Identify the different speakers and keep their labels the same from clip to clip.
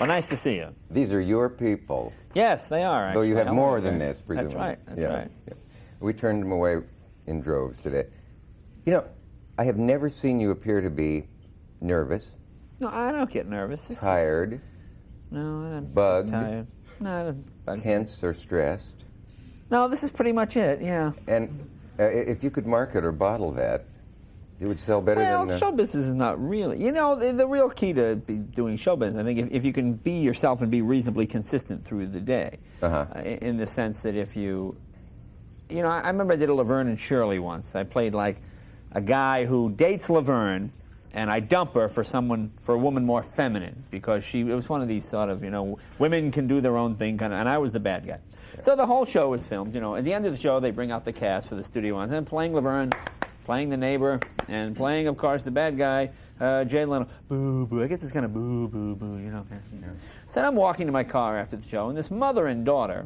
Speaker 1: Well, nice to see you.
Speaker 2: These are your people.
Speaker 1: Yes, they are, actually.
Speaker 2: Though you have more than this, presumably.
Speaker 1: That's right, that's right.
Speaker 2: Yeah. We turned them away in droves today. You know, I have never seen you appear to be nervous.
Speaker 1: No, I don't get nervous.
Speaker 2: Tired.
Speaker 1: No, I don't
Speaker 2: bugged.
Speaker 1: get tired. No, I don't bug.
Speaker 2: Tense or stressed.
Speaker 1: No, this is pretty much it, yeah.
Speaker 2: And if you could market or bottle that, it would sell better than...
Speaker 1: Well, show business is not really... You know, the real key to doing show business, I think, if you can be yourself and be reasonably consistent through the day, in the sense that if you... You know, I remember I did a Laverne and Shirley once. I played, like, a guy who dates Laverne, and I dump her for a woman more feminine, because it was one of these sort of, you know, women can do their own thing, kind of, and I was the bad guy. Yeah. So the whole show was filmed, you know. At the end of the show, they bring out the cast for the studio ones, and playing Laverne, playing the neighbor, and playing, of course, the bad guy, Jay Leno. Boo, boo. I guess it's kind of boo, boo, boo, you know. Yeah. So I'm walking to my car after the show, and this mother and daughter,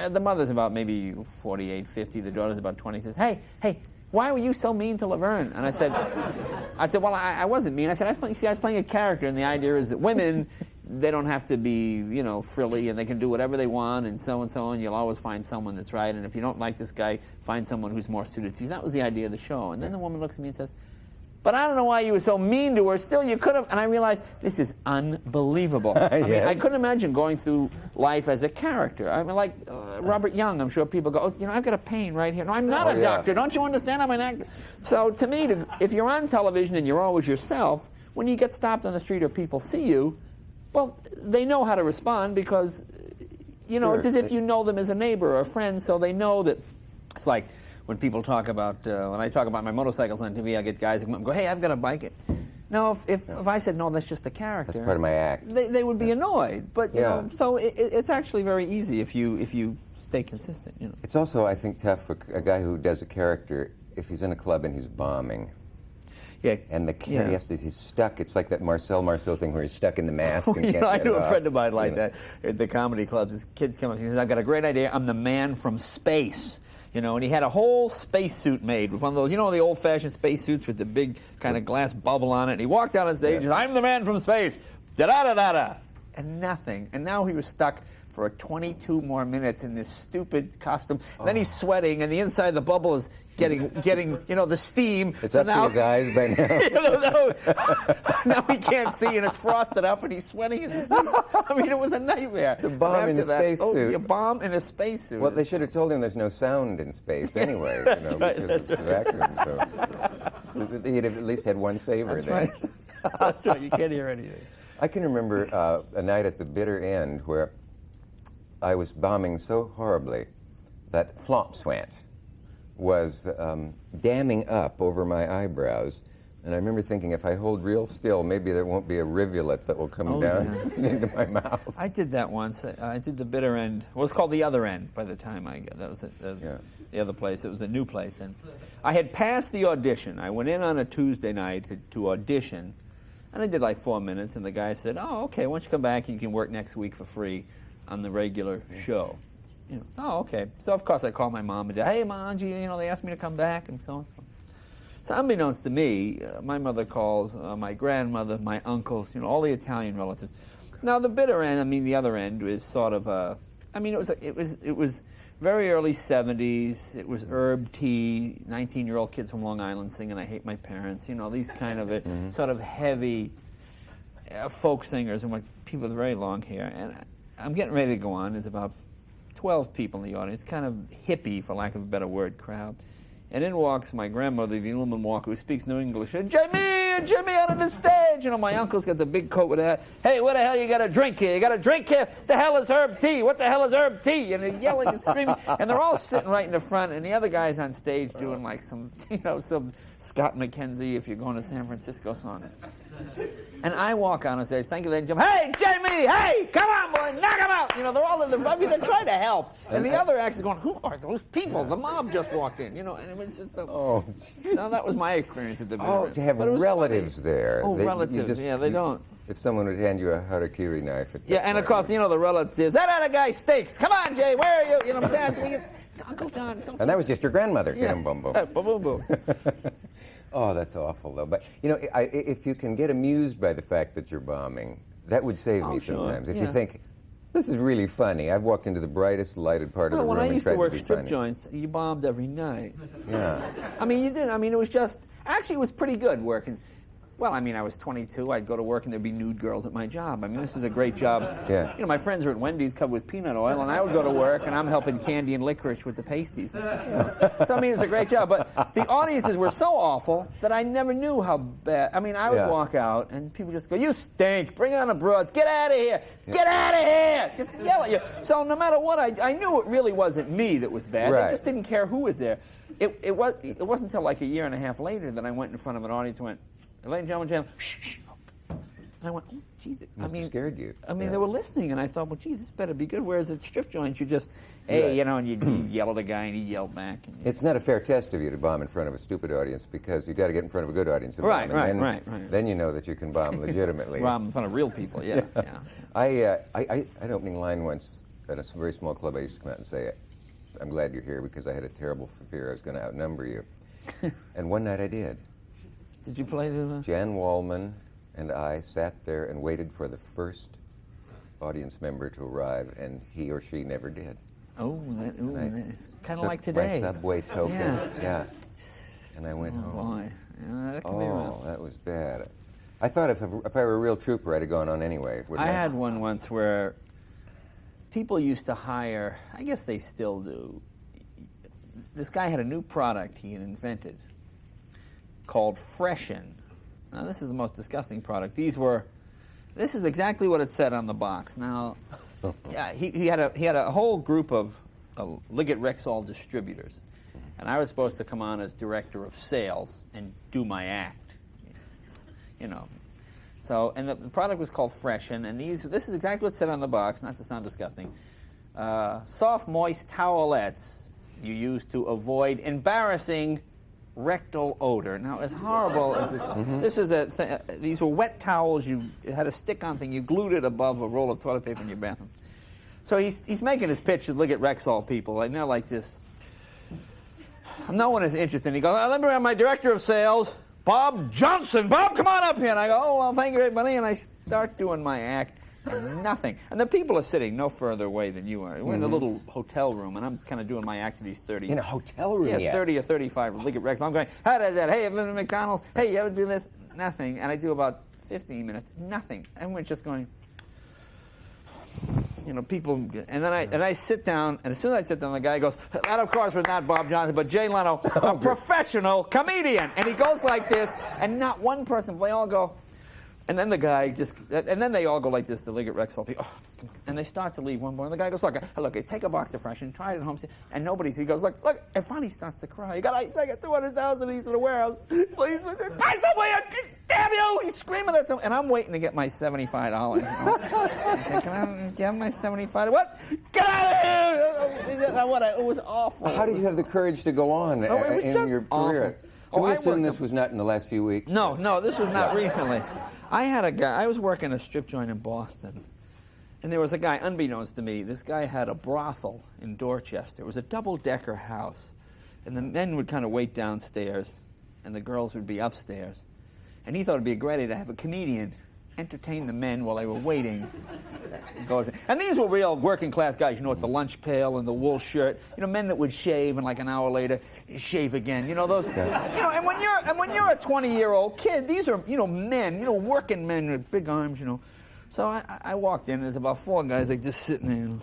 Speaker 1: the mother's about maybe 48, 50, the daughter's about 20, says, hey, why were you so mean to Laverne? And I said, well, I wasn't mean. I said, I was playing a character, and the idea is that women, they don't have to be, you know, frilly, and they can do whatever they want, and so on. You'll always find someone that's right, and if you don't like this guy, find someone who's more suited to you. That was the idea of the show. And then the woman looks at me and says, but I don't know why you were so mean to her. Still, you could have. And I realized, this is unbelievable. I mean, I couldn't imagine going through life as a character. I mean, like Robert Young, I'm sure people go, oh, you know, I've got a pain right here. No, I'm not a doctor. Don't you understand? I'm an actor. So to me, if you're on television and you're always yourself, when you get stopped on the street or people see you, well, they know how to respond because, you know, it's as if you know them as a neighbor or a friend, so they know that. It's like when people talk about, when I talk about my motorcycles on TV, I get guys that come up and go, hey, I've got a bike. No, if I said, no, that's just a character.
Speaker 2: That's part of my act.
Speaker 1: They would be annoyed. But, you know, so it's actually very easy if you stay consistent, you know.
Speaker 2: It's also, I think, tough for a guy who does a character if he's in a club and he's bombing.
Speaker 1: Yeah.
Speaker 2: And he's stuck. It's like that Marcel Marceau thing where he's stuck in the mask and can't
Speaker 1: I
Speaker 2: get
Speaker 1: knew
Speaker 2: off.
Speaker 1: a friend of mine like that at the comedy clubs. His kids come up and he says, I've got a great idea. I'm the man from space. You know, and he had a whole spacesuit made with one of those, you know, the old-fashioned spacesuits with the big kind of glass bubble on it. And he walked out on stage and said, I'm the man from space. Da-da-da-da-da. And nothing. And now he was stuck for 22 more minutes in this stupid costume. And then he's sweating, and the inside of the bubble is getting you know, the steam.
Speaker 2: It's so up to his eyes by now.
Speaker 1: You know, now he can't see, and it's frosted up, and he's sweating in the suit. I mean, it was a nightmare.
Speaker 2: It's a bomb in a spacesuit.
Speaker 1: A bomb in a spacesuit.
Speaker 2: Well, they should have told him there's no sound in space anyway, you know, because it's vacuum. So he'd have at least had one saver then.
Speaker 1: Right. That's right. You can't hear anything.
Speaker 2: I can remember a night at the bitter end where I was bombing so horribly that flop swant was damming up over my eyebrows. And I remember thinking, if I hold real still, maybe there won't be a rivulet that will come down into my mouth.
Speaker 1: I did that once. I did the bitter end. Well, it was called the other end by the time I got. That was the other place. It was a new place. And I had passed the audition. I went in on a Tuesday night to audition. And I did like 4 minutes. And the guy said, oh, okay, why don't you come back and you can work next week for free on the regular show. You know, oh, okay. So, of course, I called my mom and dad. Hey, Mom, you know, they asked me to come back and so on. So unbeknownst to me, my mother calls my grandmother, my uncles, you know, all the Italian relatives. Now, the bitter end, I mean, the other end was sort of I mean, it was very early 70s. It was herb tea, 19-year-old kids from Long Island singing I Hate My Parents, you know, these kind of sort of heavy folk singers and people with very long hair. And I'm getting ready to go on. There's about 12 people in the audience, kind of hippie, for lack of a better word, crowd. And in walks my grandmother, the woman walker, who speaks no English. And Jimmy, out on the stage. You know, my uncle's got the big coat with that. Hey, what the hell you got to drink here? You got to drink here? What the hell is herb tea? What the hell is herb tea? And they're yelling and screaming. And they're all sitting right in the front. And the other guy's on stage doing like some, you know, some Scott McKenzie, if you're going to San Francisco song. And I walk on stage, thank you, ladies and gentlemen. Hey, Jamie, hey, come on, boy, knock him out. You know, they're all in I mean, they're trying to help. And the other acts are going, who are those people? The mob just walked in, you know. And it's so that was my experience at the bitter end.
Speaker 2: To have relatives there.
Speaker 1: Oh, relatives, they don't.
Speaker 2: If someone would hand you a harakiri knife.
Speaker 1: And of course, you know, the relatives, that other guy stinks. Come on, Jay, where are you? You know, Dad, Uncle John.
Speaker 2: And that was just your grandmother.
Speaker 1: Yeah.
Speaker 2: Boom, boom.
Speaker 1: Boom, boom, boom.
Speaker 2: Oh, that's awful, though. But, you know, if you can get amused by the fact that you're bombing, That would save me sometimes. If you think, this is really funny. I've walked into the brightest lighted part of the room
Speaker 1: when I
Speaker 2: and
Speaker 1: used
Speaker 2: tried
Speaker 1: to work
Speaker 2: be
Speaker 1: strip
Speaker 2: funny.
Speaker 1: joints, you bombed every night.
Speaker 2: Yeah.
Speaker 1: I mean, you did. I mean, it was just, actually it was pretty good working. Well, I mean, I was 22. I'd go to work and there'd be nude girls at my job. I mean, this was a great job.
Speaker 2: Yeah.
Speaker 1: You know, my friends were at Wendy's covered with peanut oil, and I would go to work and I'm helping candy and licorice with the pasties. You know. So, I mean, it was a great job. But the audiences were so awful that I never knew how bad. I mean, I would walk out and people just go, "You stink. Bring on the broads. Get out of here. Get out of here." Just yell at you. So no matter what, I knew it really wasn't me that was bad.
Speaker 2: Right.
Speaker 1: I just didn't care who was there. It wasn't until like a year and a half later that I went in front of an audience and went, "Ladies and gentlemen, shh, shh." And I went, "Oh, geez." I mean,
Speaker 2: scared you.
Speaker 1: I mean, they were listening, and I thought, well, gee, this better be good. Whereas at strip joints, you just, hey, you know, and you yell at a guy, and he yelled back. And
Speaker 2: it's not a fair test of you to bomb in front of a stupid audience because you got to get in front of a good audience. To bomb, and
Speaker 1: right.
Speaker 2: Then you know that you can bomb legitimately.
Speaker 1: Bomb in front of real people, yeah.
Speaker 2: I had an opening line once at a very small club. I used to come out and say, "I'm glad you're here because I had a terrible fear I was going to outnumber you." And one night I did.
Speaker 1: Did you play the...
Speaker 2: Jan Wallman and I sat there and waited for the first audience member to arrive, and he or she never did.
Speaker 1: Oh, that's kind of like
Speaker 2: Took
Speaker 1: today.
Speaker 2: my subway token, yeah. And I went home.
Speaker 1: Boy. Yeah, that can be rough.
Speaker 2: That was bad. I thought if I were a real trooper, I'd have gone on anyway.
Speaker 1: I had one once where people used to hire, I guess they still do. This guy had a new product he had invented called Freshen. Now, this is the most disgusting product. This is exactly what it said on the box. Now, yeah, he had a whole group of Liggett Rexall distributors, and I was supposed to come on as director of sales and do my act, you know. So, and the product was called Freshen, and this is exactly what it said on the box, not to sound disgusting. Soft, moist towelettes you use to avoid embarrassing rectal odor. Now, as horrible as this, these were wet towels. It had a stick-on thing. You glued it above a roll of toilet paper in your bathroom. So he's making his pitch to Liggett Rexall people, and they're like this. No one is interested. He goes, "Let me have my director of sales, Bob Johnson. Bob, come on up here." And I go, "Oh, well, thank you, everybody." And I start doing my act, and nothing. And the people are sitting no further away than you are. We're in a little hotel room, and I'm kind of doing my act to these 30.
Speaker 2: In a hotel room,
Speaker 1: yeah, 30 or 35 Liggett Rexall. I'm going, hey, I've been to McDonald's. Hey, you ever do this? Nothing. And I do about 15 minutes. Nothing. And we're just going, you know, people. And then I sit down, and as soon as I sit down, the guy goes, "That, of course, was not Bob Johnson, but Jay Leno, a professional comedian." And he goes like this, and not one person, they all go. And then the guy and then they all go like this, the Liggett Rexall people, and they start to leave one by one. The guy goes, look, take a box of Freshen, try it at home, and he goes, look, and finally he starts to cry. I got 200,000 of these in the warehouse. Please, buy somewhere, damn you! He's screaming at them, and I'm waiting to get my $75. You know? I'm thinking, do you have my $75? What? Get out of here! It was awful.
Speaker 2: How did you have the courage to go on in your career? Can we assume this was not in the last few weeks?
Speaker 1: No, this was not recently. I had a guy, I was working a strip joint in Boston, and there was a guy, unbeknownst to me, this guy had a brothel in Dorchester. It was a double-decker house, and the men would kind of wait downstairs, and the girls would be upstairs. And he thought it'd be a great idea to have a comedian entertain the men while they were waiting. And these were real working-class guys, you know, with the lunch pail and the wool shirt. You know, men that would shave, and like an hour later, shave again. You know those. Yeah. You know, and when you're a 20-year-old kid, these are, you know, men, you know, working men with big arms, you know. So I walked in. There's about 4 guys like just sitting there,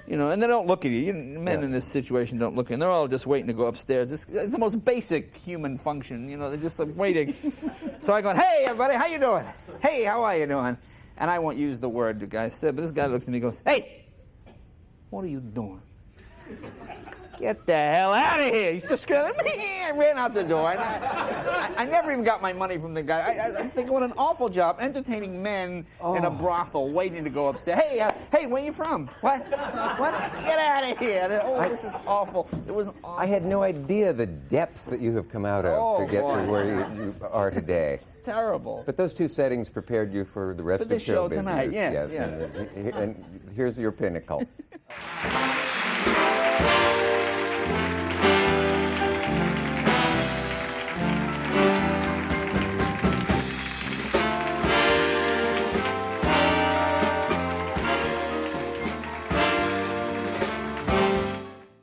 Speaker 1: you know, and they don't look at you. Men in this situation don't look at you. They're all just waiting to go upstairs. It's the most basic human function, you know. They're just like waiting. So I go, "Hey, everybody, how you doing? Hey, how are you doing?" And I won't use the word the guy said, but this guy looks at me and goes, "Hey, what are you doing? Get the hell out of here." He's just screaming. I ran out the door. I never even got my money from the guy. I'm thinking, what an awful job entertaining men in a brothel waiting to go upstairs. Hey, where you from? What? Get out of here. This is awful. It was awful.
Speaker 2: I had no idea the depths that you have come out of to get to where you are today.
Speaker 1: It's terrible.
Speaker 2: But those 2 settings prepared you for the rest of
Speaker 1: the show
Speaker 2: show business.
Speaker 1: tonight, yes.
Speaker 2: And here's your pinnacle.